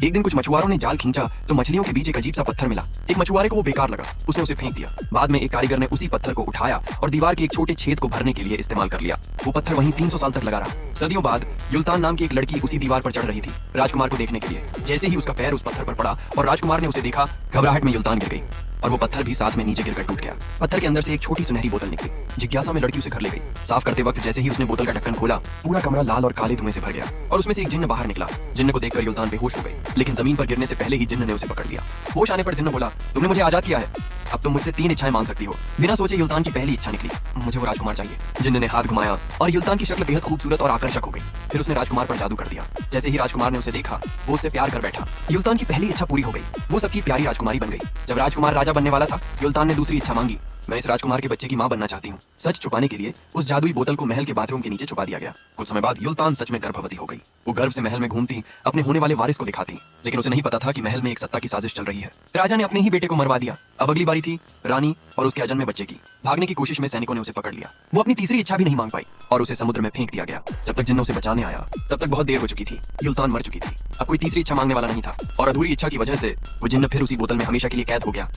एक दिन कुछ मछुआरों ने जाल खींचा तो मछलियों के बीच एक अजीब सा पत्थर मिला। एक मछुआरे को वो बेकार लगा, उसने उसे फेंक दिया। बाद में एक कारीगर ने उसी पत्थर को उठाया और दीवार के एक छोटे छेद को भरने के लिए इस्तेमाल कर लिया। वो पत्थर वहीं 300 साल तक लगा रहा। सदियों बाद युल्तान नाम की एक लड़की उसी दीवार पर चढ़ रही थी राजकुमार को देखने के लिए। जैसे ही उसका पैर उस पत्थर पर पड़ा और राजकुमार ने उसे देखा, घबराहट में युल्तान गिर गई और वो पत्थर भी साथ में नीचे गिरकर टूट गया। पत्थर के अंदर से एक छोटी सुनहरी बोतल निकली। जिज्ञासा में लड़की उसे घर ले गई। साफ करते वक्त जैसे ही उसने बोतल का ढक्कन खोला, पूरा कमरा लाल और काले धुएं से भर गया और उसमें से एक जिन्न बाहर निकला। जिन्न को देखकर युल्तान बेहोश हो गई, लेकिन जमीन पर गिरने से पहले ही जिन्न ने उसे पकड़ लिया। होश आने पर जिन्न बोला, तुमने मुझे आजाद किया है, अब तुम मुझसे 3 इच्छाएं मांग सकती हो। बिना सोचे युल्तान की पहली इच्छा निकली, मुझे वो राजकुमार चाहिए। जिन्न ने हाथ घुमाया और युल्तान की शक्ल बेहद खूबसूरत और आकर्षक हो गई। फिर उसने राजकुमार पर जादू कर दिया। जैसे ही राजकुमार ने उसे देखा, वो उससे प्यार कर बैठा। युल्तान की पहली इच्छा पूरी हो गई, वो सबकी प्यारी राजकुमारी बन गई। जब राजकुमार राजा बनने वाला था, युल्तान ने दूसरी इच्छा मांगी, मैं इस राजकुमार के बच्चे की मां बनना चाहती हूँ। सच छुपाने के लिए उस जादुई बोतल को महल के बाथरूम के नीचे छुपा दिया गया। कुछ समय बाद युल्तान सच में गर्भवती हो गई। वो गर्भ से महल में घूमती, अपने होने वाले वारिस को दिखाती, लेकिन उसे नहीं पता था कि महल में एक सत्ता की साजिश चल रही है। राजा ने अपने ही बेटे को मरवा दिया। अब अगली बारी थी रानी और उसके अजन्मे बच्चे की। भागने की कोशिश में सैनिकों ने उसे पकड़ लिया। वो अपनी तीसरी इच्छा भी नहीं मांग पाई और उसे समुद्र में फेंक दिया गया। जब तक जिन्न उसे बचाने आया, तब तक बहुत देर हो चुकी थी। युल्तान मर चुकी थी। अब कोई तीसरी इच्छा मांगने वाला नहीं था और अधूरी इच्छा की वजह से वो जिन्न फिर उसी बोतल में हमेशा के लिए कैद हो गया।